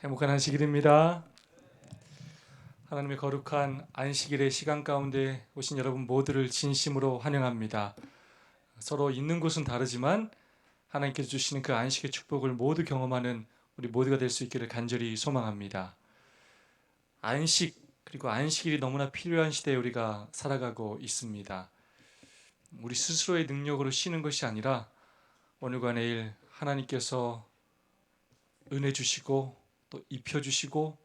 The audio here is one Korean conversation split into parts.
행복한 안식일입니다. 하나님의 거룩한 안식일의 시간 가운데 오신 여러분 모두를 진심으로 환영합니다. 서로 있는 곳은 다르지만 하나님께서 주시는 그 안식의 축복을 모두 경험하는 우리 모두가 될 수 있기를 간절히 소망합니다. 안식 그리고 안식일이 너무나 필요한 시대에 우리가 살아가고 있습니다. 우리 스스로의 능력으로 쉬는 것이 아니라 오늘과 내일 하나님께서 은혜 주시고 또 입혀 주시고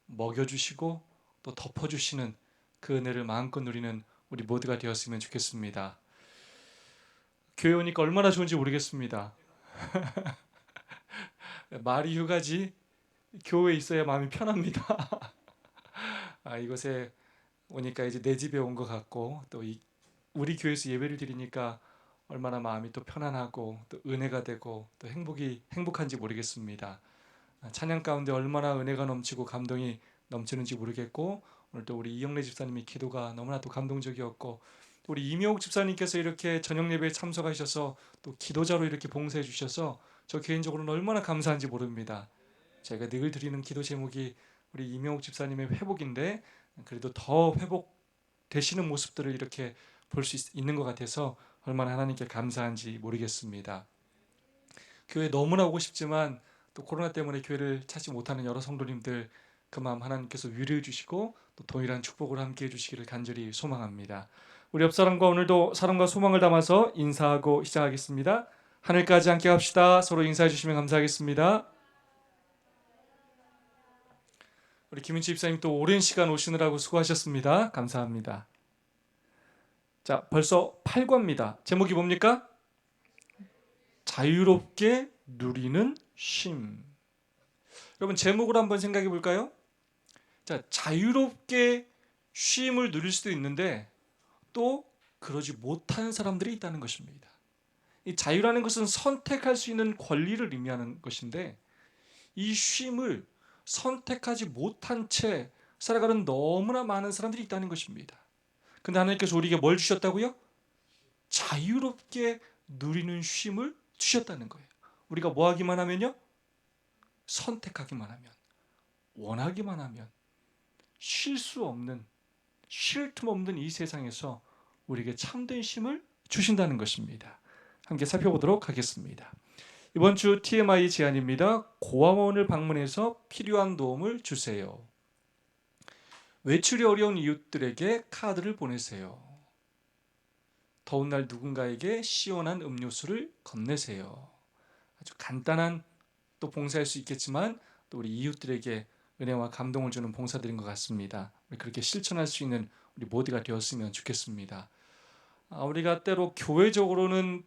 먹여 주시고 또 덮어 주시는 그 은혜를 마음껏 누리는 우리 모두가 되었으면 좋겠습니다. 교회 오니까 얼마나 좋은지 모르겠습니다. 말이 휴가지 교회에 있어야 마음이 편합니다. 이곳에 오니까 이제 내 집에 온 것 같고 또 우리 교회에서 예배를 드리니까 얼마나 마음이 또 편안하고 또 은혜가 되고 또 행복한지 모르겠습니다. 찬양 가운데 얼마나 은혜가 넘치고 감동이 넘치는지 모르겠고 오늘 또 우리 이영래 집사님의 기도가 너무나 또 감동적이었고 우리 이명욱 집사님께서 이렇게 저녁 예배에 참석하셔서 또 기도자로 이렇게 봉사해 주셔서 저 개인적으로는 얼마나 감사한지 모릅니다. 제가 늘 드리는 기도 제목이 우리 이명욱 집사님의 회복인데 그래도 더 회복되시는 모습들을 이렇게 볼 수 있는 것 같아서 얼마나 하나님께 감사한지 모르겠습니다. 교회 너무나 오고 싶지만 또 코로나 때문에 교회를 찾지 못하는 여러 성도님들 그 마음 하나님께서 위로해 주시고 또 동일한 축복을 함께 해 주시기를 간절히 소망합니다. 우리 옆 사람과 오늘도 사랑과 소망을 담아서 인사하고 시작하겠습니다. 하늘까지 함께 합시다. 서로 인사해 주시면 감사하겠습니다. 우리 김은치 집사님 또 오랜 시간 오시느라고 수고하셨습니다. 감사합니다. 자, 벌써 8과입니다. 제목이 뭡니까? 자유롭게 누리는 쉼. 여러분 제목을 한번 생각해 볼까요? 자, 자유롭게 쉼을 누릴 수도 있는데 또 그러지 못하는 사람들이 있다는 것입니다. 이 자유라는 것은 선택할 수 있는 권리를 의미하는 것인데 이 쉼을 선택하지 못한 채 살아가는 너무나 많은 사람들이 있다는 것입니다. 근데 하나님께서 우리에게 뭘 주셨다고요? 자유롭게 누리는 쉼을 주셨다는 거예요. 우리가 뭐 하기만 하면요? 선택하기만 하면, 원하기만 하면 쉴 수 없는, 쉴 틈 없는 이 세상에서 우리에게 참된 쉼을 주신다는 것입니다. 함께 살펴보도록 하겠습니다. 이번 주 TMI 제안입니다. 고아원을 방문해서 필요한 도움을 주세요. 외출이 어려운 이웃들에게 카드를 보내세요. 더운 날 누군가에게 시원한 음료수를 건네세요. 아주 간단한 또 봉사할 수 있겠지만 또 우리 이웃들에게 은혜와 감동을 주는 봉사들인 것 같습니다. 그렇게 실천할 수 있는 우리 모두가 되었으면 좋겠습니다. 우리가 때로 교회적으로는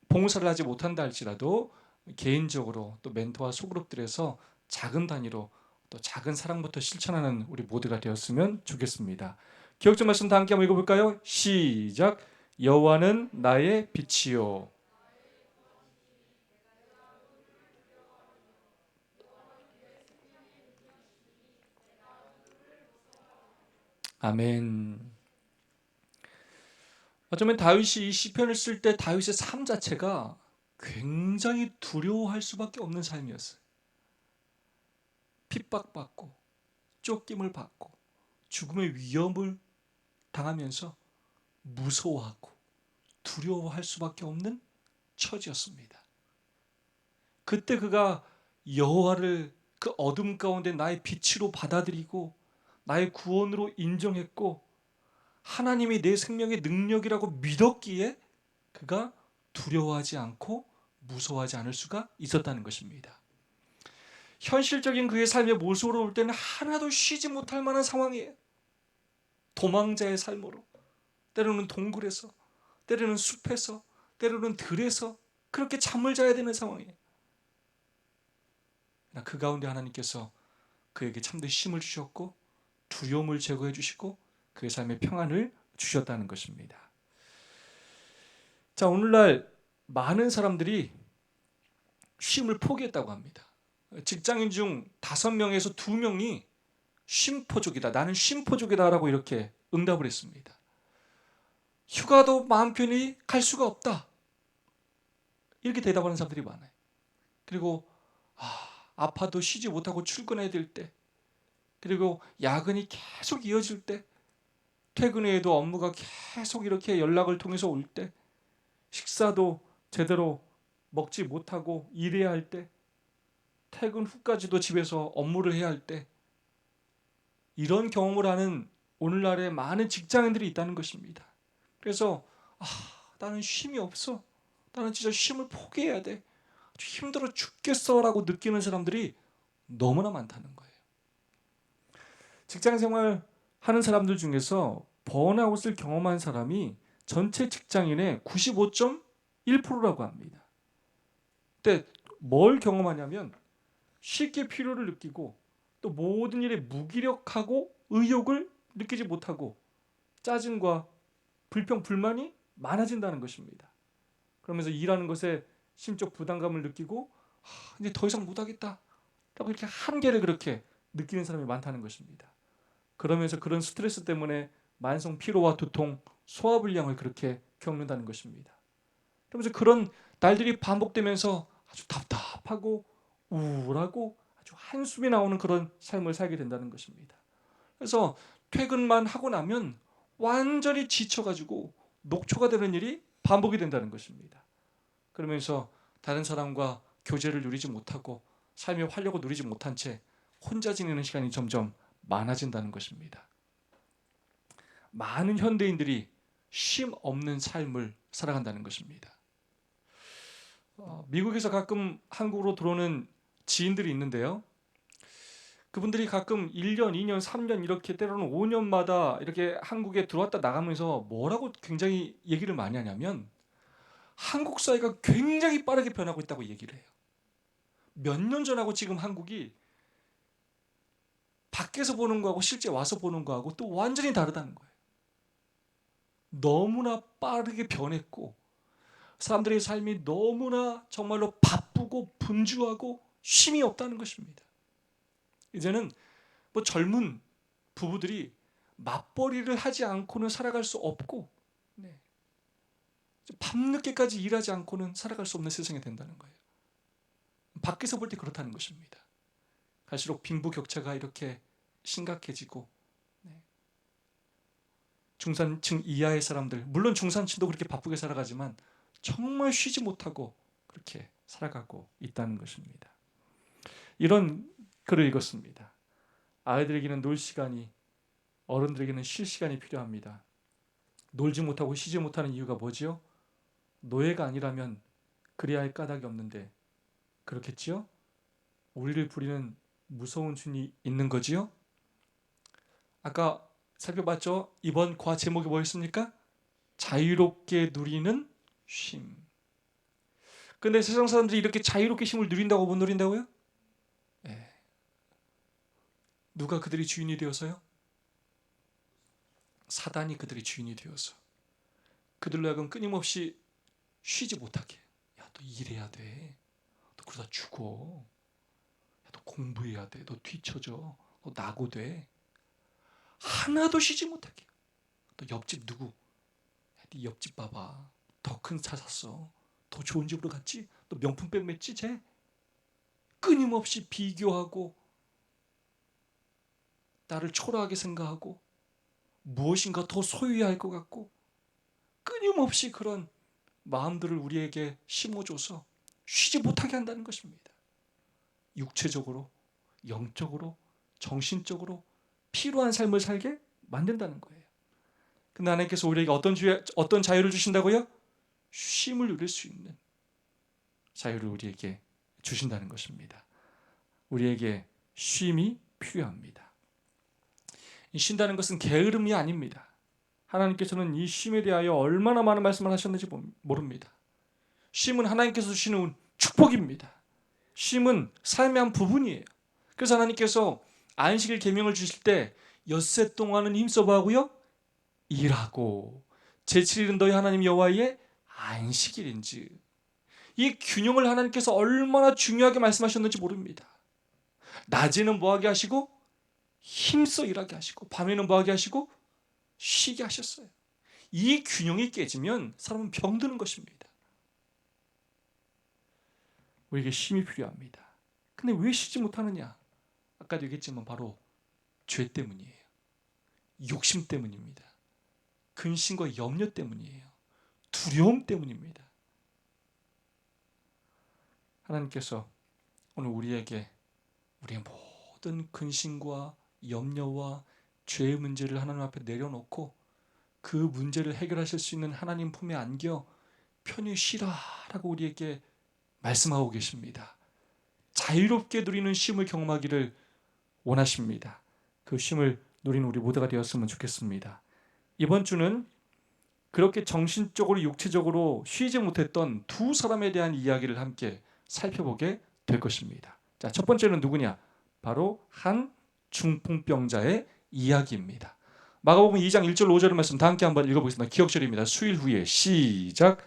봉사를 하지 못한다 할지라도 개인적으로 또 멘토와 소그룹들에서 작은 단위로 또 작은 사랑부터 실천하는 우리 모두가 되었으면 좋겠습니다. 기억점 말씀 다 함께 한번 읽어볼까요? 시작. 여호와는 나의 빛이요 아멘. 어쩌면 다윗이 이 시편을 쓸 때 다윗의 삶 자체가 굉장히 두려워할 수밖에 없는 삶이었어요. 핍박받고 쫓김을 받고 죽음의 위협을 당하면서 무서워하고 두려워할 수밖에 없는 처지였습니다. 그때 그가 여호와를 그 어둠 가운데 나의 빛으로 받아들이고 나의 구원으로 인정했고 하나님이 내 생명의 능력이라고 믿었기에 그가 두려워하지 않고 무서워하지 않을 수가 있었다는 것입니다. 현실적인 그의 삶의 모습으로 볼 때는 하나도 쉬지 못할 만한 상황이에요. 도망자의 삶으로 때로는 동굴에서 때로는 숲에서 때로는 들에서 그렇게 잠을 자야 되는 상황이에요. 그 가운데 하나님께서 그에게 참된 쉼을 주셨고 두려움을 제거해 주시고 그의 삶의 평안을 주셨다는 것입니다. 자, 오늘날 많은 사람들이 쉼을 포기했다고 합니다. 직장인 중 5명에서 2명이 쉼포족이다. 나는 쉼포족이다라고 이렇게 응답을 했습니다. 휴가도 마음 편히 갈 수가 없다. 이렇게 대답하는 사람들이 많아요. 그리고 아파도 쉬지 못하고 출근해야 될 때, 그리고 야근이 계속 이어질 때, 퇴근 후에도 업무가 계속 이렇게 연락을 통해서 올 때, 식사도 제대로 먹지 못하고 일해야 할 때, 퇴근 후까지도 집에서 업무를 해야 할 때, 이런 경험을 하는 오늘날의 많은 직장인들이 있다는 것입니다. 그래서 나는 쉼이 없어. 나는 진짜 쉼을 포기해야 돼. 힘들어 죽겠어라고 느끼는 사람들이 너무나 많다는 거예요. 직장 생활 하는 사람들 중에서 번아웃을 경험한 사람이 전체 직장인의 95.1%라고 합니다. 근데 뭘 경험하냐면 쉽게 피로를 느끼고 또 모든 일에 무기력하고 의욕을 느끼지 못하고 짜증과 불평, 불만이 많아진다는 것입니다. 그러면서 일하는 것에 심적 부담감을 느끼고 이제 더 이상 못하겠다 라고 이렇게 한계를 그렇게 느끼는 사람이 많다는 것입니다. 그러면서 그런 스트레스 때문에 만성 피로와 두통, 소화불량을 그렇게 겪는다는 것입니다. 그러면서 그런 날들이 반복되면서 아주 답답하고 우울하고 아주 한숨이 나오는 그런 삶을 살게 된다는 것입니다. 그래서 퇴근만 하고 나면 완전히 지쳐가지고 녹초가 되는 일이 반복이 된다는 것입니다. 그러면서 다른 사람과 교제를 누리지 못하고 삶의 활력을 누리지 못한 채 혼자 지내는 시간이 점점 많아진다는 것입니다. 많은 현대인들이 쉼 없는 삶을 살아간다는 것입니다. 미국에서 가끔 한국으로 들어오는 지인들이 있는데요. 그분들이 가끔 1년, 2년, 3년 이렇게 때로는 5년마다 이렇게 한국에 들어왔다 나가면서 뭐라고 굉장히 얘기를 많이 하냐면 한국 사회가 굉장히 빠르게 변하고 있다고 얘기를 해요. 몇 년 전하고 지금 한국이 밖에서 보는 거하고 실제 와서 보는 거하고 또 완전히 다르다는 거예요. 너무나 빠르게 변했고 사람들의 삶이 너무나 정말로 바쁘고 분주하고 쉼이 없다는 것입니다. 이제는 뭐 젊은 부부들이 맞벌이를 하지 않고는 살아갈 수 없고 밤늦게까지 일하지 않고는 살아갈 수 없는 세상이 된다는 거예요. 밖에서 볼 때 그렇다는 것입니다. 갈수록 빈부격차가 이렇게 심각해지고 중산층 이하의 사람들, 물론 중산층도 그렇게 바쁘게 살아가지만 정말 쉬지 못하고 그렇게 살아가고 있다는 것입니다. 이런 글을 읽었습니다. 아이들에게는 놀 시간이, 어른들에게는 쉴 시간이 필요합니다. 놀지 못하고 쉬지 못하는 이유가 뭐지요? 노예가 아니라면 그래야 할 까닭이 없는데 그렇겠지요? 우리를 부리는 무서운 준이 있는 거지요? 아까 살펴봤죠? 이번 과 제목이 뭐였습니까? 자유롭게 누리는 쉼. 근데 세상 사람들이 이렇게 자유롭게 쉼을 누린다고 못 누린다고요? 네. 누가 그들이 주인이 되어서요? 사단이 그들의 주인이 되어서 그들로 하여금 끊임없이 쉬지 못하게. 야, 너 일해야 돼. 너 그러다 죽어. 야, 너 공부해야 돼. 너 뒤처져. 너 낙오돼. 하나도 쉬지 못하게. 너 옆집 누구? 야, 네 옆집 봐봐. 더 큰 차 샀어. 더 좋은 집으로 갔지? 너 명품백 맸지? 쟤? 끊임없이 비교하고 나를 초라하게 생각하고 무엇인가 더 소유해야 할 것 같고 끊임없이 그런 마음들을 우리에게 심어줘서 쉬지 못하게 한다는 것입니다. 육체적으로, 영적으로, 정신적으로 피로한 삶을 살게 만든다는 거예요. 근데 하나님께서 우리에게 어떤 자유를 주신다고요? 쉼을 누릴 수 있는 자유를 우리에게 주신다는 것입니다. 우리에게 쉼이 필요합니다. 쉰다는 것은 게으름이 아닙니다. 하나님께서는 이 쉼에 대하여 얼마나 많은 말씀을 하셨는지 모릅니다. 쉼은 하나님께서 주시는 축복입니다. 쉼은 삶의 한 부분이에요. 그래서 하나님께서 안식일 계명을 주실 때 엿새 동안은 힘써 봐하고요 일하고 제7일은 너희 하나님 여호와의 안식일인지, 이 균형을 하나님께서 얼마나 중요하게 말씀하셨는지 모릅니다. 낮에는 뭐하게 하시고 힘써 일하게 하시고 밤에는 뭐하게 하시고 쉬게 하셨어요. 이 균형이 깨지면 사람은 병드는 것입니다. 우리에게 쉼이 필요합니다. 근데 왜 쉬지 못하느냐? 아까도 얘기했지만 바로 죄 때문이에요. 욕심 때문입니다. 근심과 염려 때문이에요. 두려움 때문입니다. 하나님께서 오늘 우리에게 우리의 모든 근심과 염려와 죄의 문제를 하나님 앞에 내려놓고 그 문제를 해결하실 수 있는 하나님 품에 안겨 편히 쉬라라고 우리에게 말씀하고 계십니다. 자유롭게 누리는 쉼을 경험하기를 원하십니다. 그 쉼을 누리는 우리 모두가 되었으면 좋겠습니다. 이번 주는 그렇게 정신적으로 육체적으로 쉬지 못했던 두 사람에 대한 이야기를 함께 살펴보게 될 것입니다. 자, 첫 번째는 누구냐? 바로 한 중풍병자의 이야기입니다. 마가복음 2장 1절 5절의 말씀 다 함께 한번 읽어보겠습니다. 기억절입니다. 수일 후에 시작.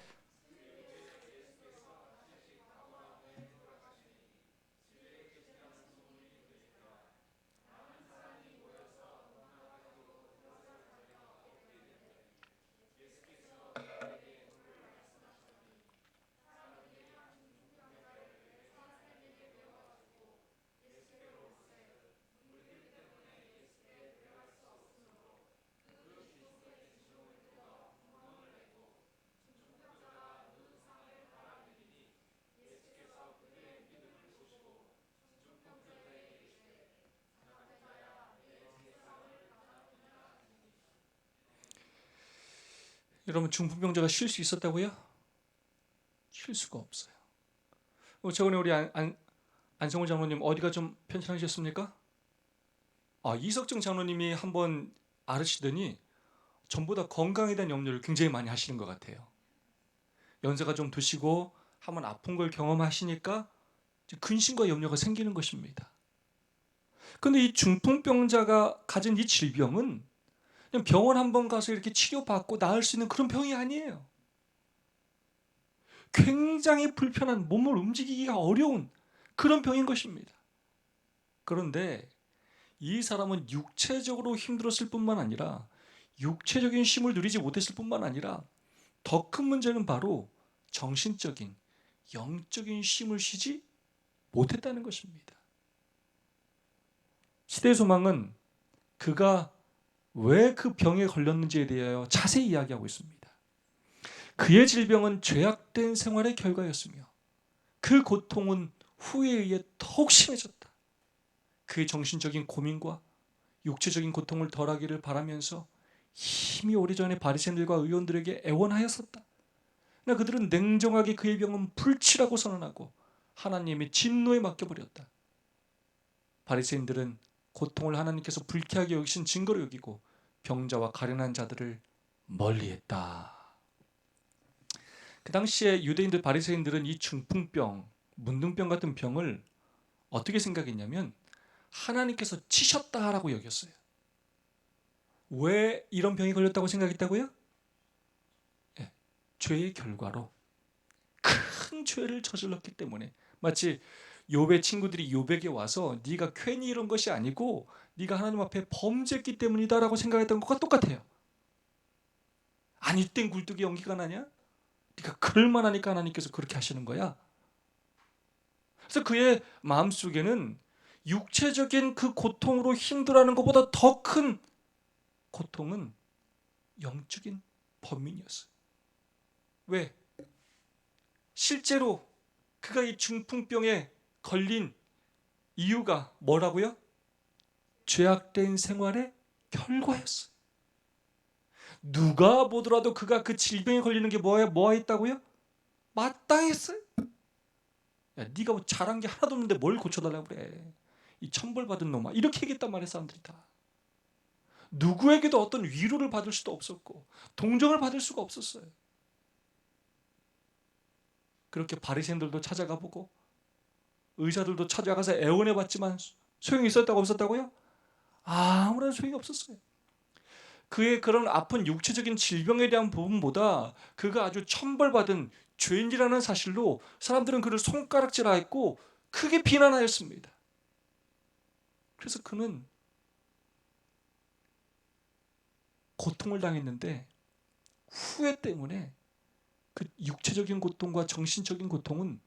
여러분, 중풍병자가 쉴 수 있었다고요? 쉴 수가 없어요. 최근에 우리 안성호 장로님 어디가 좀 편찮으셨습니까? 이석정 장로님이 한번 아르시더니 전보다 건강에 대한 염려를 굉장히 많이 하시는 것 같아요. 연세가 좀 드시고 한번 아픈 걸 경험하시니까 근심과 염려가 생기는 것입니다. 그런데 이 중풍병자가 가진 이 질병은 그냥 병원 한번 가서 이렇게 치료받고 나을 수 있는 그런 병이 아니에요. 굉장히 불편한, 몸을 움직이기가 어려운 그런 병인 것입니다. 그런데 이 사람은 육체적으로 힘들었을 뿐만 아니라 육체적인 쉼을 누리지 못했을 뿐만 아니라 더 큰 문제는 바로 정신적인, 영적인 쉼을 쉬지 못했다는 것입니다. 시대의 소망은 그가 왜 그 병에 걸렸는지에 대하여 자세히 이야기하고 있습니다. 그의 질병은 죄악된 생활의 결과였으며 그 고통은 후에 의해 더욱 심해졌다. 그의 정신적인 고민과 육체적인 고통을 덜하기를 바라면서 이미 오래전에 바리새인들과 의원들에게 애원하였었다. 그러나 그들은 냉정하게 그의 병은 불치라고 선언하고 하나님의 진노에 맡겨버렸다. 바리새인들은 고통을 하나님께서 불쾌하게 여기신 증거로 여기고 병자와 가련한 자들을 멀리했다. 그 당시에 유대인들 바리새인들은 이 중풍병, 문둥병 같은 병을 어떻게 생각했냐면 하나님께서 치셨다라고 여겼어요. 왜 이런 병이 걸렸다고 생각했다고요? 네, 죄의 결과로 큰 죄를 저질렀기 때문에. 마치 욥의 친구들이 욥에게 와서 네가 괜히 이런 것이 아니고 네가 하나님 앞에 범죄했기 때문이다라고 생각했던 것과 똑같아요. 아니 땐 굴뚝에 연기가 나냐? 네가 그럴만 하니까 하나님께서 그렇게 하시는 거야. 그래서 그의 마음속에는 육체적인 그 고통으로 힘들어하는 것보다 더 큰 고통은 영적인 범민이었어요. 왜? 실제로 그가 이 중풍병에 걸린 이유가 뭐라고요? 죄악된 생활의 결과였어요. 누가 보더라도 그가 그 질병에 걸리는 게 뭐가 있다고요? 마땅했어요. 야, 네가 뭐 잘한 게 하나도 없는데 뭘 고쳐달라고 그래. 이 천벌 받은 놈아. 이렇게 얘기했단 말이에요, 사람들이 다. 누구에게도 어떤 위로를 받을 수도 없었고 동정을 받을 수가 없었어요. 그렇게 바리새인들도 찾아가 보고 의사들도 찾아가서 애원해 봤지만 소용이 있었다고 없었다고요? 아무런 소용이 없었어요. 그의 그런 아픈 육체적인 질병에 대한 부분보다 그가 아주 천벌받은 죄인이라는 사실로 사람들은 그를 손가락질하였고 크게 비난하였습니다. 그래서 그는 고통을 당했는데 후회 때문에 그 육체적인 고통과 정신적인 고통은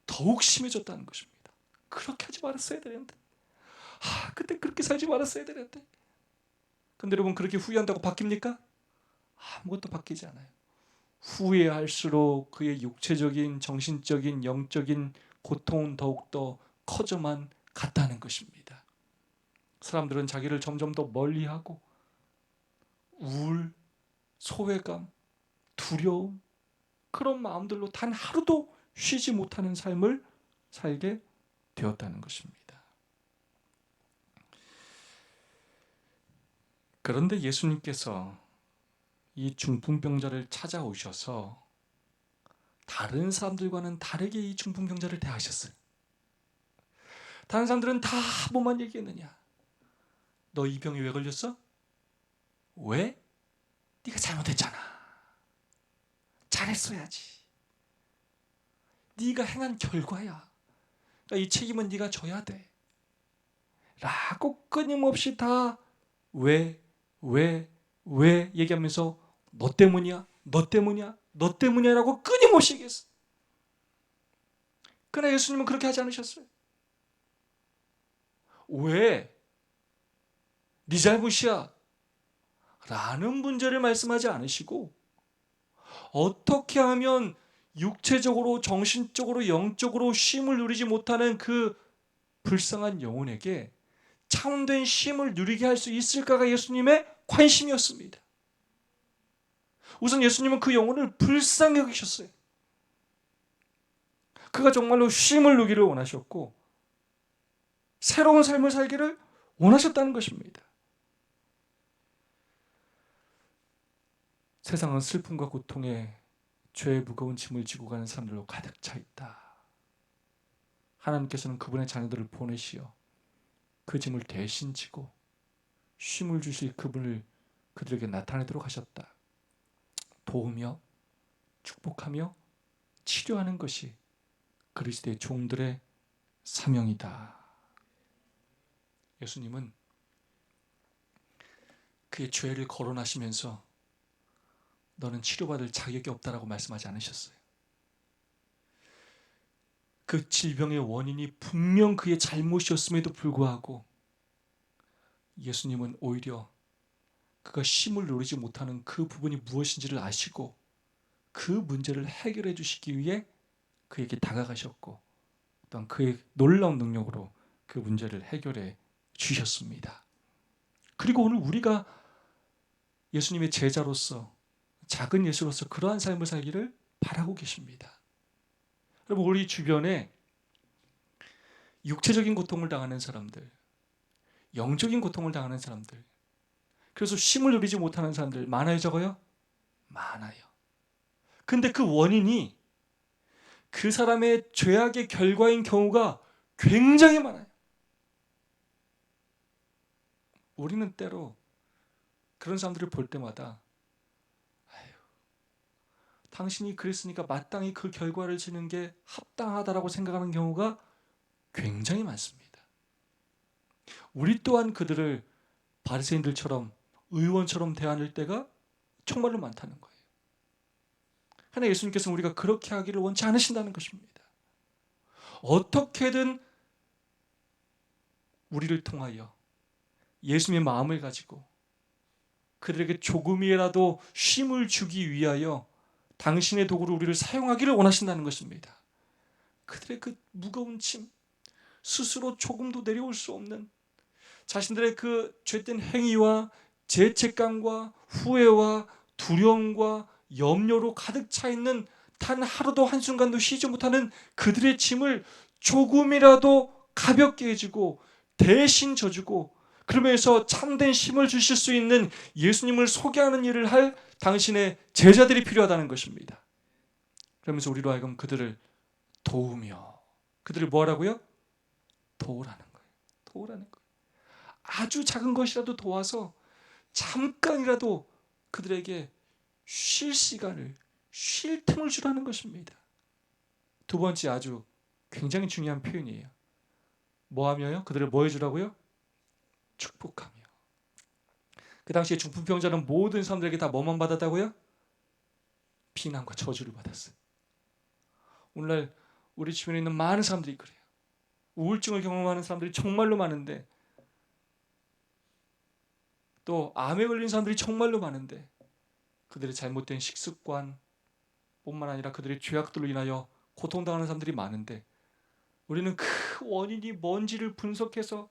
더욱 심해졌다는 것입니다. 그렇게 하지 말았어야 되는데, 그때 그렇게 살지 말았어야 되는데. 근데 여러분, 그렇게 후회한다고 바뀝니까? 아무것도 바뀌지 않아요. 후회할수록 그의 육체적인, 정신적인, 영적인 고통은 더욱더 커져만 갔다는 것입니다. 사람들은 자기를 점점 더 멀리하고 우울, 소외감, 두려움, 그런 마음들로 단 하루도 쉬지 못하는 삶을 살게 되었다는 것입니다. 그런데 예수님께서 이 중풍병자를 찾아오셔서 다른 사람들과는 다르게 이 중풍병자를 대하셨어요. 다른 사람들은 다 뭐만 얘기했느냐? 너 이 병에 왜 걸렸어? 왜? 네가 잘못했잖아. 잘했어야지. 네가 행한 결과야. 그러니까 이 책임은 네가 져야 돼. 라고 끊임없이 다 왜 얘기하면서 너 때문이야, 너 때문이야, 너 때문이야 라고 끊임없이 얘기했어. 그러나 예수님은 그렇게 하지 않으셨어요. 왜? 네 잘못이야 라는 문제를 말씀하지 않으시고, 어떻게 하면 육체적으로, 정신적으로, 영적으로 쉼을 누리지 못하는 그 불쌍한 영혼에게 참된 쉼을 누리게 할 수 있을까가 예수님의 관심이었습니다. 우선 예수님은 그 영혼을 불쌍히 여기셨어요. 그가 정말로 쉼을 누리기를 원하셨고 새로운 삶을 살기를 원하셨다는 것입니다. 세상은 슬픔과 고통에 죄의 무거운 짐을 지고 가는 사람들로 가득 차 있다. 하나님께서는 그분의 자녀들을 보내시어 그 짐을 대신 지고 쉼을 주실 그분을 그들에게 나타내도록 하셨다. 도우며 축복하며 치료하는 것이 그리스도의 종들의 사명이다. 예수님은 그의 죄를 거론하시면서 너는 치료받을 자격이 없다라고 말씀하지 않으셨어요. 그 질병의 원인이 분명 그의 잘못이었음에도 불구하고 예수님은 오히려 그가 쉼을 누리지 못하는 그 부분이 무엇인지를 아시고 그 문제를 해결해 주시기 위해 그에게 다가가셨고 또한 그의 놀라운 능력으로 그 문제를 해결해 주셨습니다. 그리고 오늘 우리가 예수님의 제자로서, 작은 예수로서 그러한 삶을 살기를 바라고 계십니다. 여러분, 우리 주변에 육체적인 고통을 당하는 사람들, 영적인 고통을 당하는 사람들, 그래서 쉼을 누리지 못하는 사람들 많아요, 적어요? 많아요. 근데 그 원인이 그 사람의 죄악의 결과인 경우가 굉장히 많아요. 우리는 때로 그런 사람들을 볼 때마다 당신이 그랬으니까 마땅히 그 결과를 지는 게 합당하다라고 생각하는 경우가 굉장히 많습니다. 우리 또한 그들을 바리새인들처럼, 의원처럼 대할 때가 정말로 많다는 거예요. 그러나 예수님께서는 우리가 그렇게 하기를 원치 않으신다는 것입니다. 어떻게든 우리를 통하여 예수님의 마음을 가지고 그들에게 조금이라도 쉼을 주기 위하여 당신의 도구로 우리를 사용하기를 원하신다는 것입니다. 그들의 그 무거운 짐, 스스로 조금도 내려올 수 없는 자신들의 그 죄된 행위와 죄책감과 후회와 두려움과 염려로 가득 차 있는 단 하루도 한순간도 쉬지 못하는 그들의 짐을 조금이라도 가볍게 해주고 대신 져주고 그러면서 참된 힘을 주실 수 있는 예수님을 소개하는 일을 할 당신의 제자들이 필요하다는 것입니다. 그러면서 우리로 하여금 그들을 도우며, 그들을 뭐하라고요? 도우라는 거예요. 도우라는 거예요. 아주 작은 것이라도 도와서 잠깐이라도 그들에게 쉴 시간을, 쉴 틈을 주라는 것입니다. 두 번째 아주 굉장히 중요한 표현이에요. 뭐 하며요? 그들을 뭐 해주라고요? 축복하며. 그 당시에 중풍병자는 모든 사람들에게 다 뭐만 받았다고요? 비난과 저주를 받았어요. 오늘날 우리 주변에 있는 많은 사람들이 그래요. 우울증을 경험하는 사람들이 정말로 많은데, 또 암에 걸린 사람들이 정말로 많은데, 그들의 잘못된 식습관 뿐만 아니라 그들의 죄악들로 인하여 고통당하는 사람들이 많은데, 우리는 그 원인이 뭔지를 분석해서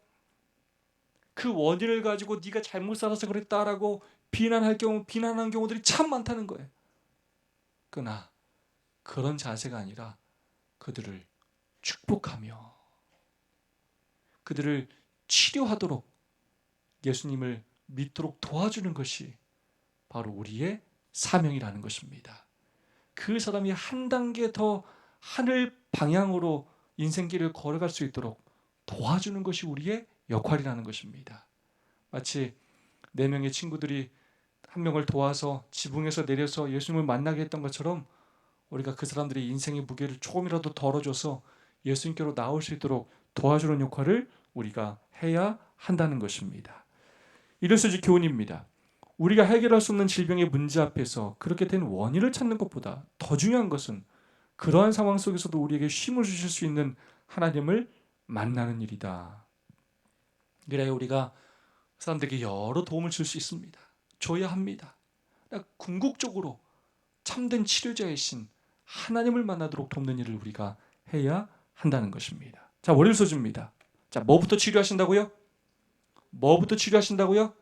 그 원인을 가지고 네가 잘못 살아서 그랬다라고 비난하는 경우들이 참 많다는 거예요. 그러나 그런 자세가 아니라 그들을 축복하며 그들을 치료하도록 예수님을 믿도록 도와주는 것이 바로 우리의 사명이라는 것입니다. 그 사람이 한 단계 더 하늘 방향으로 인생길을 걸어갈 수 있도록 도와주는 것이 우리의 역할이라는 것입니다. 마치 4명의 친구들이 한 명을 도와서 지붕에서 내려서 예수님을 만나게 했던 것처럼 우리가 그 사람들의 인생의 무게를 조금이라도 덜어줘서 예수님께로 나올 수 있도록 도와주는 역할을 우리가 해야 한다는 것입니다. 이래서 교훈입니다. 우리가 해결할 수 없는 질병의 문제 앞에서 그렇게 된 원인을 찾는 것보다 더 중요한 것은 그러한 상황 속에서도 우리에게 쉼을 주실 수 있는 하나님을 만나는 일이다. 그래야 우리가 사람들에게 여러 도움을 줄 수 있습니다. 줘야 합니다. 궁극적으로 참된 치료자이신 하나님을 만나도록 돕는 일을 우리가 해야 한다는 것입니다. 자, 월요일 소주입니다. 자, 뭐부터 치료하신다고요? 뭐부터 치료하신다고요?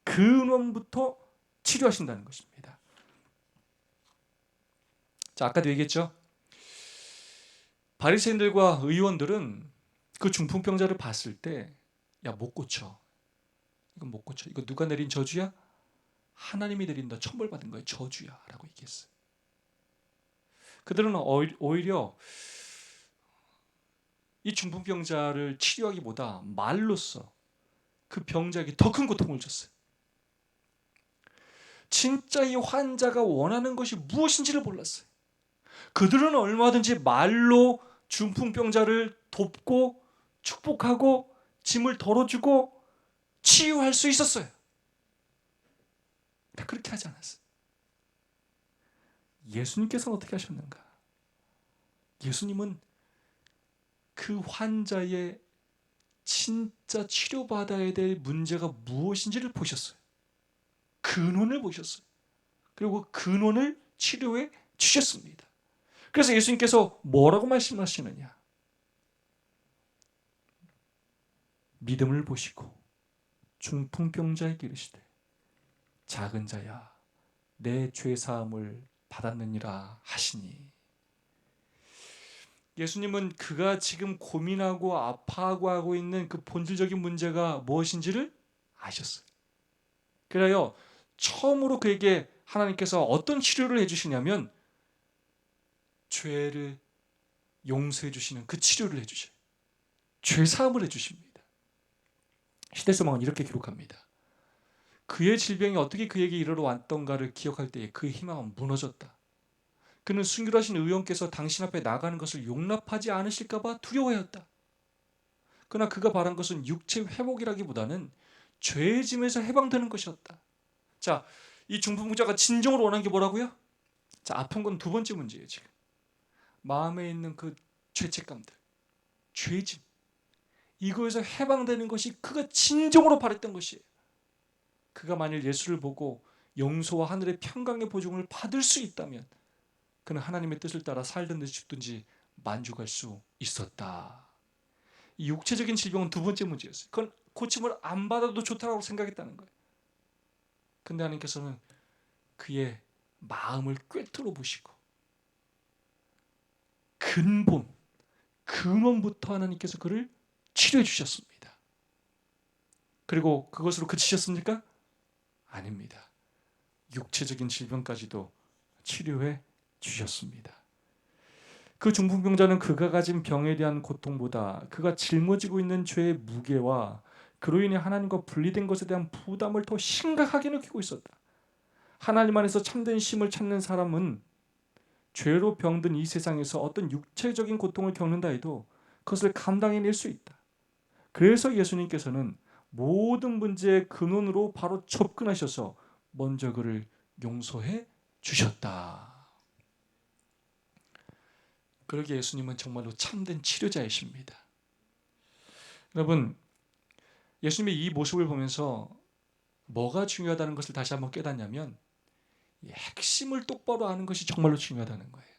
근원부터 치료하신다는 것입니다. 자, 아까도 얘기했죠. 바리새인들과 의원들은 그 중풍병자를 봤을 때, 야, 못 고쳐. 이건 못 고쳐. 이거 누가 내린 저주야? 하나님이 내린다. 천벌받은 거예요. 저주야. 라고 얘기했어요. 그들은 오히려 이 중풍병자를 치료하기보다 말로써 그 병자에게 더 큰 고통을 줬어요. 진짜 이 환자가 원하는 것이 무엇인지를 몰랐어요. 그들은 얼마든지 말로 중풍병자를 돕고 축복하고 짐을 덜어주고 치유할 수 있었어요. 그렇게 하지 않았어요. 예수님께서는 어떻게 하셨는가? 예수님은 그 환자의 진짜 치료받아야 될 문제가 무엇인지를 보셨어요. 근원을 보셨어요. 그리고 근원을 치료해 주셨습니다. 그래서 예수님께서 뭐라고 말씀하시느냐? 믿음을 보시고 중풍병자에게 이르시되 작은 자야 내 죄사함을 받았느니라 하시니, 예수님은 그가 지금 고민하고 아파하고 하고 있는 그 본질적인 문제가 무엇인지를 아셨어요. 그래요 처음으로 그에게 하나님께서 어떤 치료를 해주시냐면 죄를 용서해 주시는 그 치료를 해주셔요. 죄사함을 해주십니다. 시대서망은 이렇게 기록합니다. 그의 질병이 어떻게 그에게 이르러 왔던가를 기억할 때에 그의 희망은 무너졌다. 그는 순결하신 의원께서 당신 앞에 나가는 것을 용납하지 않으실까 봐 두려워했다. 그러나 그가 바란 것은 육체 회복이라기보다는 죄의 짐에서 해방되는 것이었다. 자, 이 중풍자가 진정으로 원하는 게 뭐라고요? 자, 아픈 건 두 번째 문제예요. 지금 마음에 있는 그 죄책감들, 죄짐, 이거에서 해방되는 것이 그가 진정으로 바랬던 것이에요. 그가 만일 예수를 보고 용서와 하늘의 평강의 보증을 받을 수 있다면 그는 하나님의 뜻을 따라 살든지 죽든지 만족할 수 있었다. 이 육체적인 질병은 두 번째 문제였어요. 그건 고침을 안 받아도 좋다고 생각했다는 거예요. 근데 하나님께서는 그의 마음을 꿰뚫어 보시고 근원부터 하나님께서 그를 치료해 주셨습니다. 그리고 그것으로 그치셨습니까? 아닙니다. 육체적인 질병까지도 치료해 주셨습니다. 그 중풍병자는 그가 가진 병에 대한 고통보다 그가 짊어지고 있는 죄의 무게와 그로 인해 하나님과 분리된 것에 대한 부담을 더 심각하게 느끼고 있었다. 하나님 안에서 참된 쉼을 찾는 사람은 죄로 병든 이 세상에서 어떤 육체적인 고통을 겪는다 해도 그것을 감당해낼 수 있다. 그래서 예수님께서는 모든 문제의 근원으로 바로 접근하셔서 먼저 그를 용서해 주셨다. 그러기에 예수님은 정말로 참된 치료자이십니다. 여러분, 예수님의 이 모습을 보면서 뭐가 중요하다는 것을 다시 한번 깨닫냐면 이 핵심을 똑바로 아는 것이 정말로 중요하다는 거예요.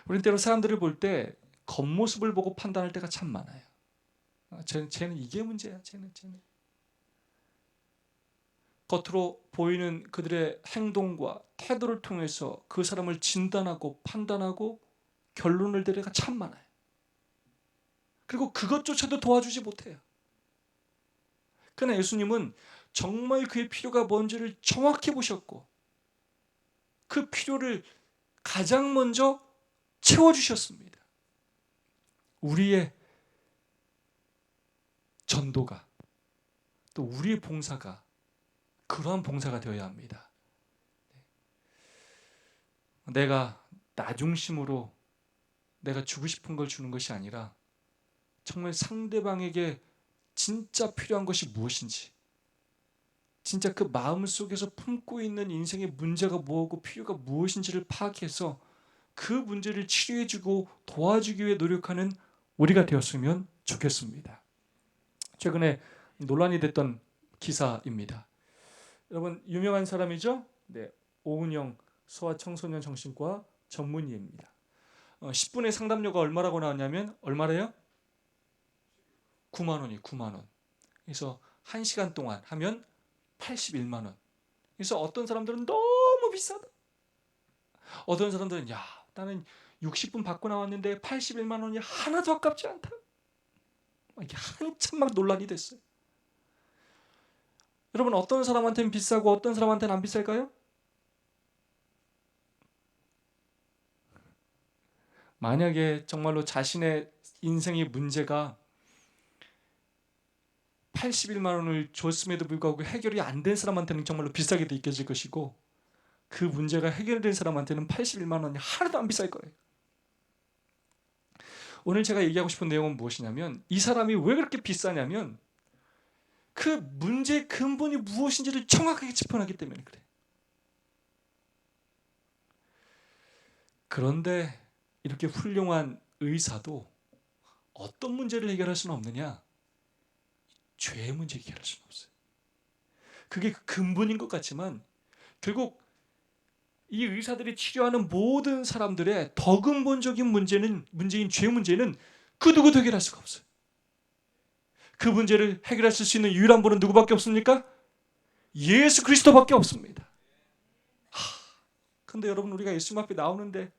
우리는 때로 사람들을 볼 때 겉모습을 보고 판단할 때가 참 많아요. 쟤는 이게 문제야. 쟤는. 겉으로 보이는 그들의 행동과 태도를 통해서 그 사람을 진단하고 판단하고 결론을 내릴 때가 참 많아요. 그리고 그것조차도 도와주지 못해요. 그러나 예수님은 정말 그의 필요가 뭔지를 정확히 보셨고 그 필요를 가장 먼저 채워주셨습니다. 우리의 전도가 또 우리의 봉사가 그러한 봉사가 되어야 합니다. 내가 나 중심으로 내가 주고 싶은 걸 주는 것이 아니라 정말 상대방에게 진짜 필요한 것이 무엇인지, 진짜 그 마음속에서 품고 있는 인생의 문제가 뭐고 필요가 무엇인지를 파악해서 그 문제를 치료해주고 도와주기 위해 노력하는 우리가 되었으면 좋겠습니다. 최근에 논란이 됐던 기사입니다. 여러분 유명한 사람이죠? 네, 오은영 소아청소년 정신과 전문의입니다. 10분의 상담료가 얼마라고 나왔냐면 얼마래요? 9만 원이 9만 원. 그래서 1시간 동안 하면 81만 원. 그래서 어떤 사람들은 너무 비싸다. 어떤 사람들은 야, 나는 60분 받고 나왔는데 81만 원이 하나도 아깝지 않다. 이게 한참 막 논란이 됐어요. 여러분 어떤 사람한테는 비싸고 어떤 사람한테는 안 비쌀까요? 만약에 정말로 자신의 인생의 문제가 81만 원을 줬음에도 불구하고 해결이 안 된 사람한테는 정말로 비싸게 느껴질 것이고 그 문제가 해결된 사람한테는 81만 원이 하나도 안 비쌀 거예요. 오늘 제가 얘기하고 싶은 내용은 무엇이냐면 이 사람이 왜 그렇게 비싸냐면 그 문제의 근본이 무엇인지를 정확하게 짚어내기 때문에 그래. 그런데 이렇게 훌륭한 의사도 어떤 문제를 해결할 수는 없느냐? 죄의 문제 해결할 수는 없어요. 그게 그 근본인 것 같지만 결국 이 의사들이 치료하는 모든 사람들의 더 근본적인 문제인 죄 문제는 그 누구도 해결할 수가 없어요. 그 문제를 해결할 수 있는 유일한 분은 누구밖에 없습니까? 예수 그리스도밖에 없습니다. 근데 여러분 우리가 예수님 앞에 나오는데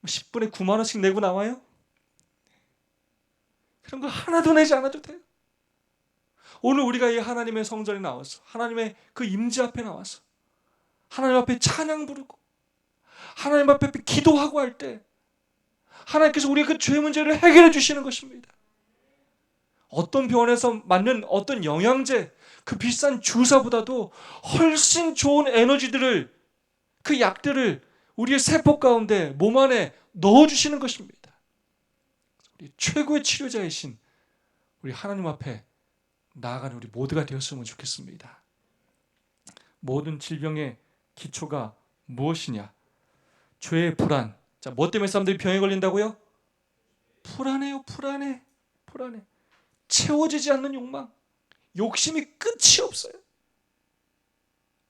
10분에 9만 원씩 내고 나와요? 그런 거 하나도 내지 않아도 돼요. 오늘 우리가 이 하나님의 성전에 나와서 하나님의 그 임재 앞에 나와서 하나님 앞에 찬양 부르고 하나님 앞에 기도하고 할 때 하나님께서 우리의 그 죄 문제를 해결해 주시는 것입니다. 어떤 병원에서 맞는 어떤 영양제, 그 비싼 주사보다도 훨씬 좋은 에너지들을 그 약들을 우리의 세포 가운데 몸 안에 넣어주시는 것입니다. 우리 최고의 치료자이신 우리 하나님 앞에 나아가는 우리 모두가 되었으면 좋겠습니다. 모든 질병의 기초가 무엇이냐? 죄의 불안. 자, 뭐 때문에 사람들이 병에 걸린다고요? 불안해요. 불안해. 채워지지 않는 욕망. 욕심이 끝이 없어요.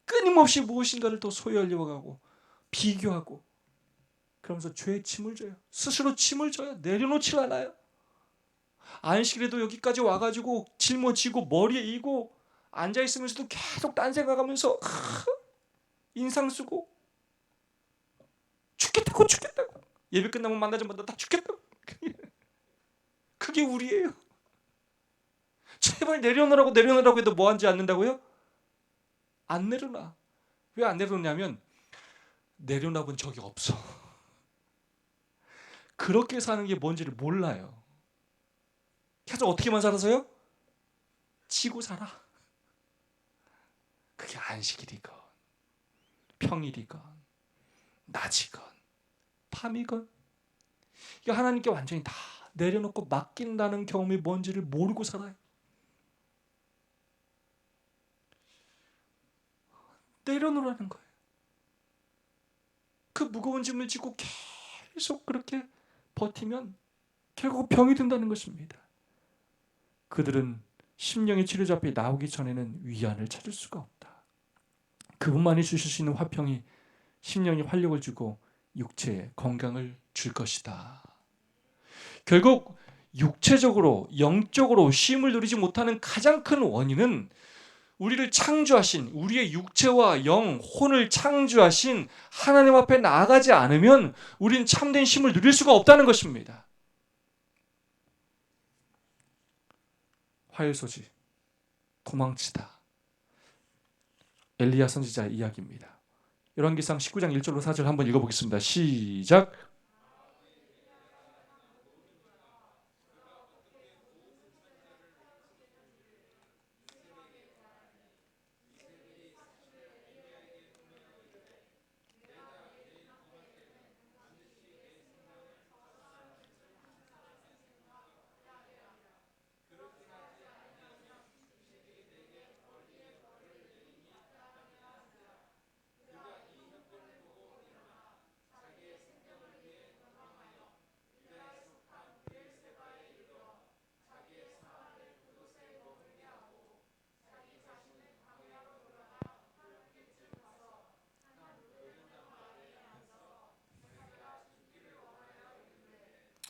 끊임없이 무엇인가를 더 소유하려고 하고 비교하고 그러면서 죄에 침을 져요. 스스로 침을 져요. 내려놓질 않아요. 안식일에도 여기까지 와가지고 짊어지고 머리에 이고 앉아있으면서도 계속 딴 생각하면서 인상 쓰고 죽겠다고 예배 끝나면 만나자마자 다 죽겠다고 그게 우리예요. 제발 내려놓으라고 해도 뭐 하지 않는다고요? 안 내려놔. 왜 안 내려놓냐면 내려놔 본 적이 없어. 그렇게 사는 게 뭔지를 몰라요. 계속 어떻게만 살아서요? 지고 살아. 그게 안식일이건 평일이건 낮이건 밤이건 이거 하나님께 완전히 다 내려놓고 맡긴다는 경험이 뭔지를 모르고 살아요. 내려놓으라는 거예요. 그 무거운 짐을 지고 계속 그렇게 버티면 결국 병이 든다는 것입니다. 그들은 심령의 치료자 앞에 나오기 전에는 위안을 찾을 수가 없다. 그분만이 주실 수 있는 화평이 심령에 활력을 주고 육체에 건강을 줄 것이다. 결국 육체적으로 영적으로 쉼을 누리지 못하는 가장 큰 원인은 우리를 창조하신, 우리의 육체와 영, 혼을 창조하신 하나님 앞에 나아가지 않으면 우린 참된 쉼을 누릴 수가 없다는 것입니다. 화요소지, 도망치다. 엘리야 선지자의 이야기입니다. 열왕기상 19장 1절로 4절 한번 읽어보겠습니다. 시작.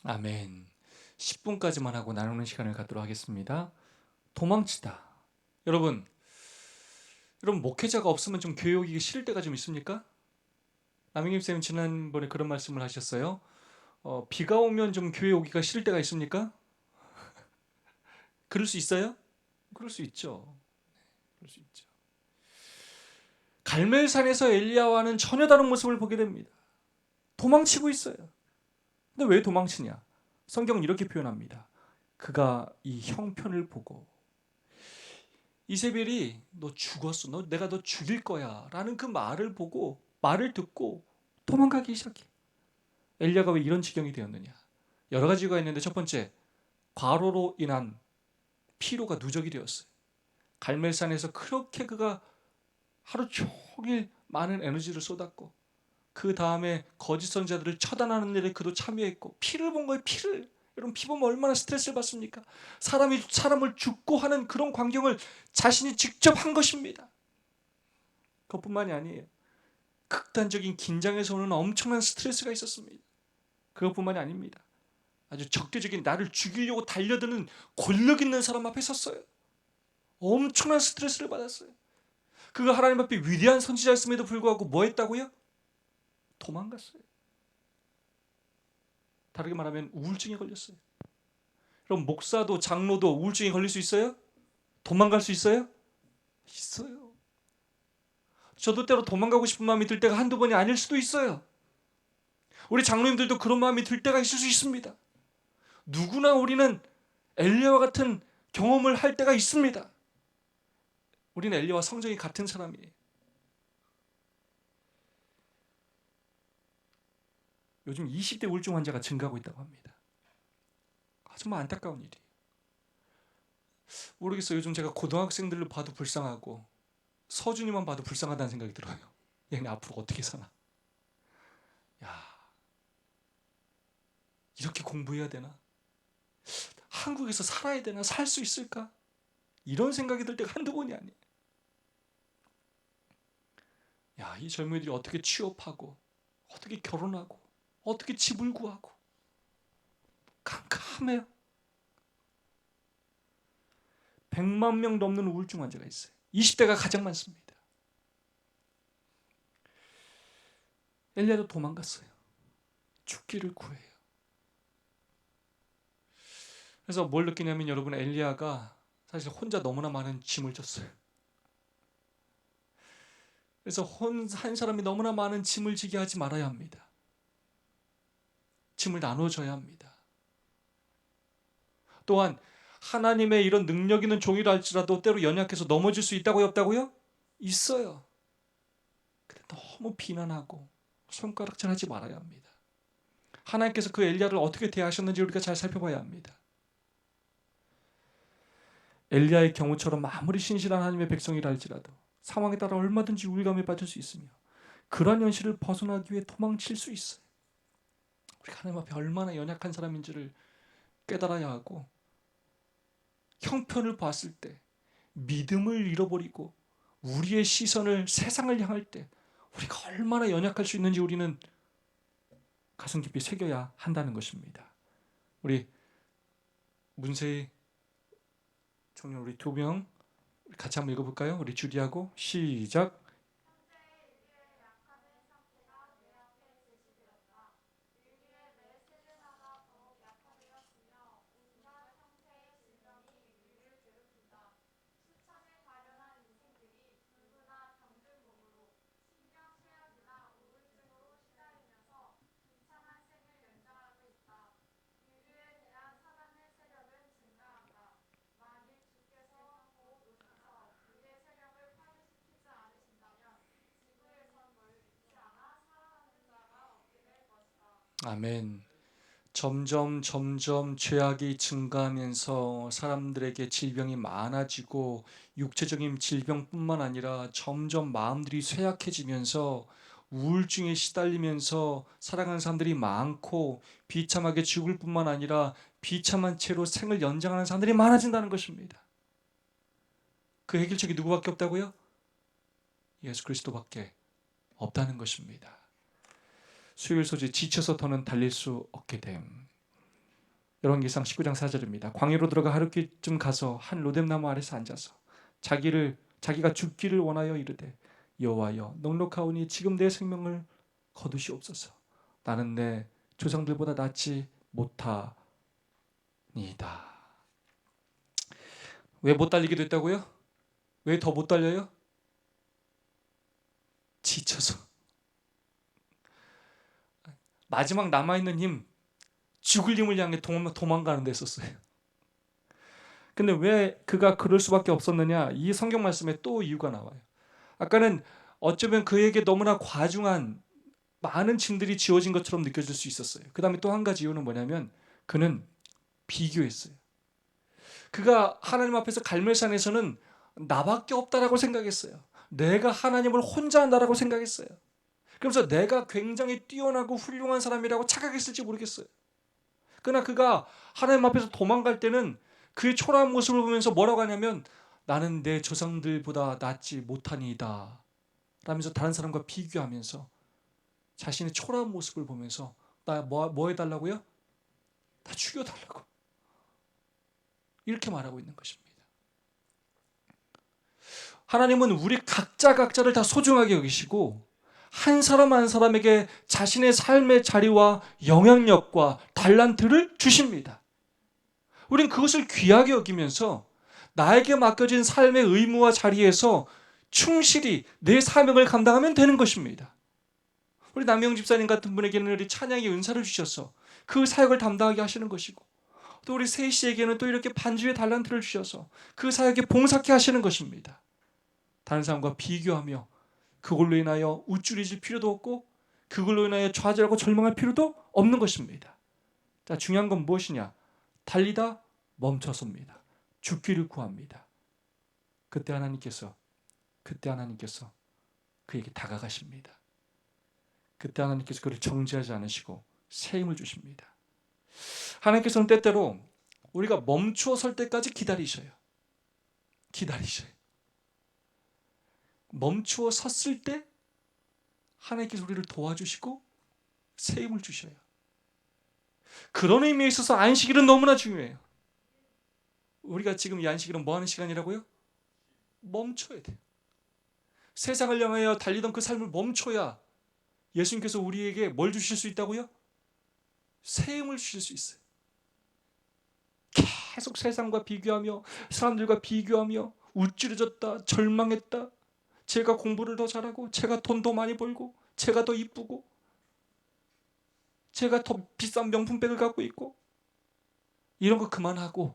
아멘. 10분까지만 하고 나누는 시간을 갖도록 하겠습니다. 도망치다. 여러분 목회자가 없으면 좀 교회 오기 싫을 때가 좀 있습니까? 남영김 쌤 지난번에 그런 말씀을 하셨어요. 비가 오면 좀 교회 오기가 싫을 때가 있습니까? 그럴 수 있어요? 그럴 수 있죠. 그럴 수 있죠. 갈멜산에서 엘리야와는 전혀 다른 모습을 보게 됩니다. 도망치고 있어요. 근데 왜 도망치냐? 성경은 이렇게 표현합니다. 그가 이 형편을 보고 이세벨이 너 죽었어. 내가 너 죽일 거야. 라는 그 말을 보고 말을 듣고 도망가기 시작해. 엘리야가 왜 이런 지경이 되었느냐? 여러 가지가 있는데 첫 번째, 과로로 인한 피로가 누적이 되었어요. 갈멜산에서 그렇게 그가 하루 종일 많은 에너지를 쏟았고 그 다음에 거짓 선지자들을 처단하는 일에 그도 참여했고 피를 본 거예요. 피를. 여러분 피 보면 얼마나 스트레스를 받습니까? 사람이 사람을 죽고 하는 그런 광경을 자신이 직접 한 것입니다. 그것뿐만이 아니에요. 극단적인 긴장에서 오는 엄청난 스트레스가 있었습니다. 그것뿐만이 아닙니다. 아주 적대적인 나를 죽이려고 달려드는 권력 있는 사람 앞에 섰어요. 엄청난 스트레스를 받았어요. 그가 하나님 앞에 위대한 선지자였음에도 불구하고 뭐 했다고요? 도망갔어요. 다르게 말하면 우울증에 걸렸어요. 그럼 목사도 장로도 우울증에 걸릴 수 있어요? 도망갈 수 있어요? 있어요. 저도 때로 도망가고 싶은 마음이 들 때가 한두 번이 아닐 수도 있어요. 우리 장로님들도 그런 마음이 들 때가 있을 수 있습니다. 누구나 우리는 엘리야와 같은 경험을 할 때가 있습니다. 우리는 엘리야와 성정이 같은 사람이에요. 요즘 20대 우울증 환자가 증가하고 있다고 합니다. 정말 안타까운 일이에요. 모르겠어요. 요즘 제가 고등학생들을 봐도 불쌍하고 서준이만 봐도 불쌍하다는 생각이 들어요. 얘네 앞으로 어떻게 사나? 야, 이렇게 공부해야 되나? 한국에서 살아야 되나? 살 수 있을까? 이런 생각이 들 때가 한두 번이 아니에요. 야, 이 젊은이들이 어떻게 취업하고 어떻게 결혼하고 어떻게 집을 구하고 깜깜해요. 100만 명 넘는 우울증 환자가 있어요. 20대가 가장 많습니다. 엘리야도 도망갔어요. 죽기를 구해요. 그래서 뭘 느끼냐면 여러분 엘리야가 사실 혼자 너무나 많은 짐을 졌어요. 그래서 한 사람이 너무나 많은 짐을 지게 하지 말아야 합니다. 짐을 나눠줘야 합니다. 또한 하나님의 이런 능력 있는 종이라 할지라도 때로 연약해서 넘어질 수 있다고요? 없다고요? 있어요. 근데 너무 비난하고 손가락질하지 말아야 합니다. 하나님께서 그 엘리야를 어떻게 대하셨는지 우리가 잘 살펴봐야 합니다. 엘리야의 경우처럼 아무리 신실한 하나님의 백성이라 할지라도 상황에 따라 얼마든지 우울감에 빠질 수 있으며 그러한 현실을 벗어나기 위해 도망칠 수 있어요. 우리가 하나님 앞에 얼마나 연약한 사람인지를 깨달아야 하고 형편을 봤을 때, 믿음을 잃어버리고 우리의 시선을 세상을 향할 때 우리가 얼마나 연약할 수 있는지 우리는 가슴 깊이 새겨야 한다는 것입니다. 우리 문세희 청년 우리 두 명 같이 한번 읽어볼까요? 우리 주디하고 시작. 아멘. 점점 죄악이 증가하면서 사람들에게 질병이 많아지고 육체적인 질병뿐만 아니라 점점 마음들이 쇠약해지면서 우울증에 시달리면서 살아가는 사람들이 많고 비참하게 죽을 뿐만 아니라 비참한 채로 생을 연장하는 사람들이 많아진다는 것입니다. 그 해결책이 누구밖에 없다고요? 예수 그리스도밖에 없다는 것입니다. 수요일 소지 지쳐서 더는 달릴 수 없게 됨. 열왕기상 19장 4절입니다. 광야로 들어가 하루쯤 가서 한 로뎀나무 아래서 앉아서 자기가 죽기를 원하여 이르되 여호와여 넉넉하오니 지금 내 생명을 거두시옵소서. 나는 내 조상들보다 낫지 못하니이다. 왜 못 달리게 됐다고요? 왜 더 못 달려요? 지쳐서. 마지막 남아있는 힘, 죽을 힘을 향해 도망가는 데 썼어요. 근데 왜 그가 그럴 수밖에 없었느냐? 이 성경 말씀에 또 이유가 나와요. 아까는 어쩌면 그에게 너무나 과중한 많은 짐들이 지어진 것처럼 느껴질 수 있었어요. 그 다음에 또 한 가지 이유는 뭐냐면 그는 비교했어요. 그가 하나님 앞에서 갈멜산에서는 나밖에 없다라고 생각했어요. 내가 하나님을 혼자 한다라고 생각했어요. 그래서 내가 굉장히 뛰어나고 훌륭한 사람이라고 착각했을지 모르겠어요. 그러나 그가 하나님 앞에서 도망갈 때는 그의 초라한 모습을 보면서 뭐라고 하냐면 나는 내 조상들보다 낫지 못하니이다 라면서 다른 사람과 비교하면서 자신의 초라한 모습을 보면서 나 뭐 해달라고요? 나 죽여달라고 이렇게 말하고 있는 것입니다. 하나님은 우리 각자를 다 소중하게 여기시고 한 사람 한 사람에게 자신의 삶의 자리와 영향력과 달란트를 주십니다. 우린 그것을 귀하게 여기면서 나에게 맡겨진 삶의 의무와 자리에서 충실히 내 사명을 감당하면 되는 것입니다. 우리 남영 집사님 같은 분에게는 우리 찬양의 은사를 주셔서 그 사역을 담당하게 하시는 것이고 또 우리 세희 씨에게는 또 이렇게 반주의 달란트를 주셔서 그 사역에 봉사케 하시는 것입니다. 다른 사람과 비교하며 그걸로 인하여 우쭐해질 필요도 없고 그걸로 인하여 좌절하고 절망할 필요도 없는 것입니다. 자, 중요한 건 무엇이냐? 달리다 멈춰섭니다. 죽기를 구합니다. 그때 하나님께서 그에게 다가가십니다. 그때 하나님께서 그를 정죄하지 않으시고 새 힘을 주십니다. 하나님께서는 때때로 우리가 멈추어 설 때까지 기다리셔요. 멈추어 섰을 때 하나님께서 우리를 도와주시고 새 힘을 주셔요. 그런 의미에 있어서 안식일은 너무나 중요해요. 우리가 지금 이 안식일은 뭐 하는 시간이라고요? 멈춰야 돼요. 세상을 향하여 달리던 그 삶을 멈춰야 예수님께서 우리에게 뭘 주실 수 있다고요? 새 힘을 주실 수 있어요. 계속 세상과 비교하며 사람들과 비교하며 우쭐해졌다, 절망했다. 제가 공부를 더 잘하고 제가 돈 더 많이 벌고 제가 더 이쁘고 제가 더 비싼 명품백을 갖고 있고 이런 거 그만하고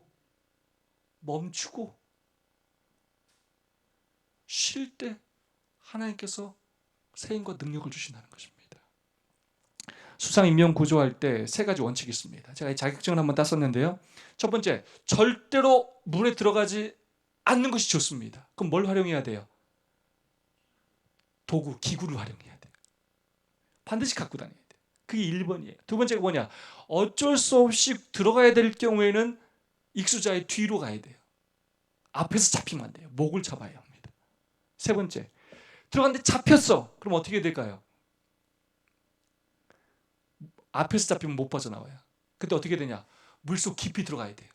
멈추고 쉴 때 하나님께서 새 힘과 능력을 주신다는 것입니다. 수상 임명 구조할 때 세 가지 원칙이 있습니다. 제가 이 자격증을 한번 땄었는데요. 첫 번째, 절대로 물에 들어가지 않는 것이 좋습니다. 그럼 뭘 활용해야 돼요? 도구, 기구를 활용해야 돼요. 반드시 갖고 다녀야 돼요. 그게 1번이에요. 두 번째가 뭐냐? 어쩔 수 없이 들어가야 될 경우에는 익수자의 뒤로 가야 돼요. 앞에서 잡히면 안 돼요. 목을 잡아야 합니다. 세 번째, 들어갔는데 잡혔어. 그럼 어떻게 될까요? 앞에서 잡히면 못 빠져나와요. 그때 어떻게 되냐? 물속 깊이 들어가야 돼요.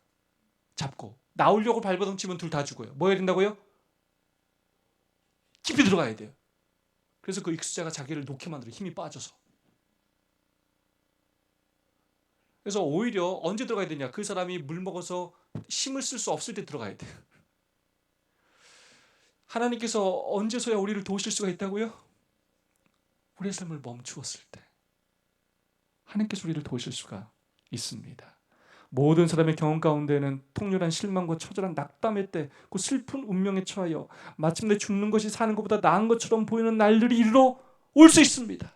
잡고 나오려고 발버둥치면 둘 다 죽어요. 뭐 해야 된다고요? 깊이 들어가야 돼요. 그래서 그 익수자가 자기를 놓게 만들어, 힘이 빠져서. 그래서 오히려 언제 들어가야 되냐? 그 사람이 물 먹어서 힘을 쓸 수 없을 때 들어가야 돼요. 하나님께서 언제서야 우리를 도우실 수가 있다고요? 우리의 삶을 멈추었을 때 하나님께서 우리를 도우실 수가 있습니다. 모든 사람의 경험 가운데는 통렬한 실망과 처절한 낙담의 때, 그 슬픈 운명에 처하여 마침내 죽는 것이 사는 것보다 나은 것처럼 보이는 날들이 이르러 올 수 있습니다.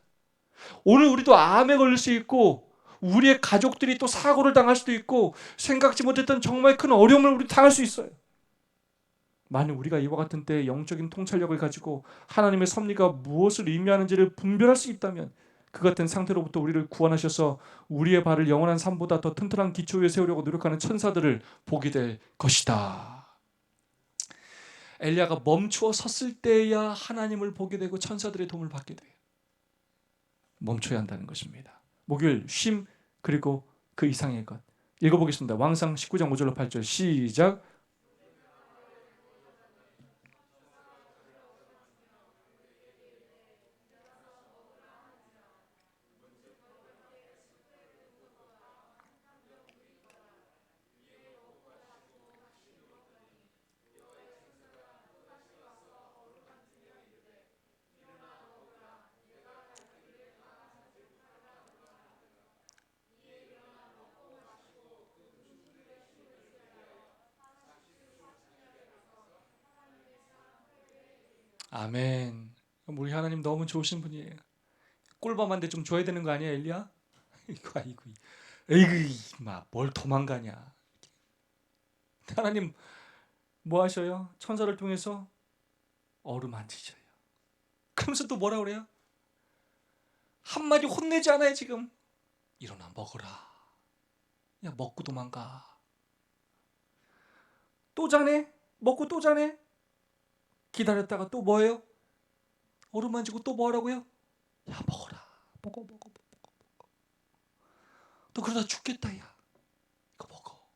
오늘 우리도 암에 걸릴 수 있고, 우리의 가족들이 또 사고를 당할 수도 있고, 생각지 못했던 정말 큰 어려움을 우리 당할 수 있어요. 만약 우리가 이와 같은 때에 영적인 통찰력을 가지고 하나님의 섭리가 무엇을 의미하는지를 분별할 수 있다면, 그 같은 상태로부터 우리를 구원하셔서 우리의 발을 영원한 삶보다 더 튼튼한 기초 위에 세우려고 노력하는 천사들을 보게 될 것이다. 엘리야가 멈추어 섰을 때야 하나님을 보게 되고 천사들의 도움을 받게 돼요. 멈춰야 한다는 것입니다. 목요일 쉼, 그리고 그 이상의 것. 읽어보겠습니다. 왕상 19장 5절로 8절 시작. 아멘. 우리 하나님 너무 좋으신 분이에요. 꿀밤한테 좀 줘야 되는 거 아니야, 엘리야? 이거 아이고, 에이그, 뭘 도망가냐? 하나님 뭐 하셔요? 천사를 통해서 어루만지셔요. 그러면서 또 뭐라 그래요? 한마디 혼내지 않아요 지금. 일어나 먹어라. 야, 먹고 도망가. 또 자네? 먹고 또 자네? 기다렸다가 또 뭐예요? 어루만지고 또 뭐하라고요? 야, 먹어라. 먹어. 너 그러다 죽겠다, 야. 이거 먹어.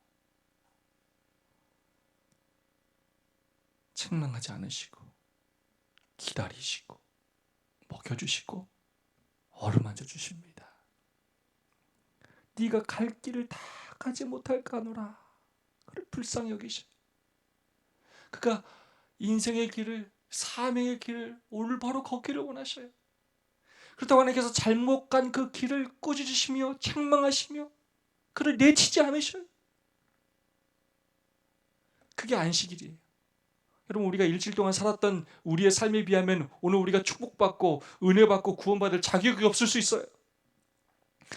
책망하지 않으시고 기다리시고 먹여주시고 어루만져 주십니다. 네가 갈 길을 다 가지 못할까노라. 그를 불쌍히 여기셔. 그가 인생의 길을, 사명의 길을 오늘 바로 걷기를 원하셔요. 그렇다고 하나님께서 잘못 간 그 길을 꾸짖으시며 책망하시며 그를 내치지 않으셔요. 그게 안식일이에요. 여러분, 우리가 일주일 동안 살았던 우리의 삶에 비하면 오늘 우리가 축복받고 은혜받고 구원받을 자격이 없을 수 있어요.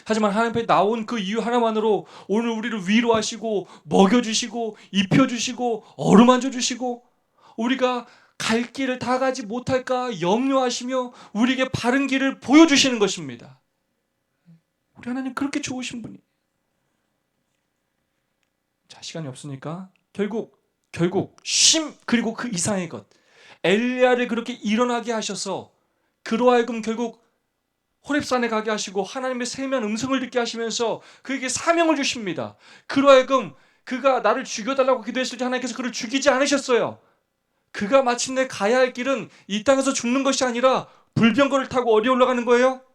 하지만 하나님 앞에 나온 그 이유 하나만으로 오늘 우리를 위로하시고 먹여주시고 입혀주시고 어루만져주시고 우리가 갈 길을 다 가지 못할까 염려하시며 우리에게 바른 길을 보여주시는 것입니다. 우리 하나님 그렇게 좋으신 분이. 자, 시간이 없으니까 결국 쉼, 그리고 그 이상의 것, 엘리야를 그렇게 일어나게 하셔서 그로 하여금 결국 호렙산에 가게 하시고 하나님의 세미한 음성을 듣게 하시면서 그에게 사명을 주십니다. 그로 하여금 그가 나를 죽여달라고 기도했을 때 하나님께서 그를 죽이지 않으셨어요. 그가 마침내 가야 할 길은 이 땅에서 죽는 것이 아니라 불병거를 타고 어디에 올라가는 거예요?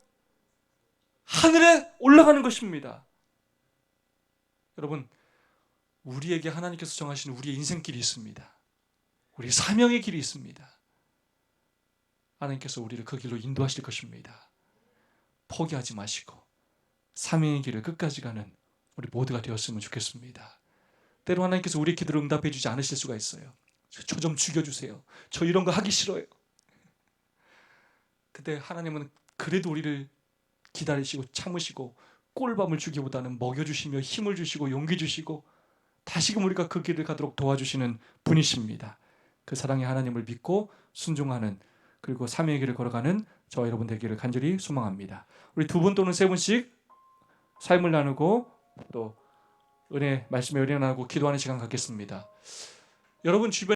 하늘에 올라가는 것입니다. 여러분, 우리에게 하나님께서 정하신 우리의 인생길이 있습니다. 우리의 사명의 길이 있습니다. 하나님께서 우리를 그 길로 인도하실 것입니다. 포기하지 마시고 사명의 길을 끝까지 가는 우리 모두가 되었으면 좋겠습니다. 때로 하나님께서 우리의 기도를 응답해 주지 않으실 수가 있어요. 저 좀 죽여주세요. 저 이런 거 하기 싫어요. 근데 하나님은 그래도 우리를 기다리시고 참으시고 꿀밤을 주기보다는 먹여주시며 힘을 주시고 용기 주시고 다시금 우리가 그 길을 가도록 도와주시는 분이십니다. 그 사랑의 하나님을 믿고 순종하는, 그리고 사명의 길을 걸어가는 저와 여러분 되기를 간절히 소망합니다. 우리 두 분 또는 세 분씩 삶을 나누고 또 은혜, 말씀에 은혜 나누고 기도하는 시간 갖겠습니다. 여러분 주변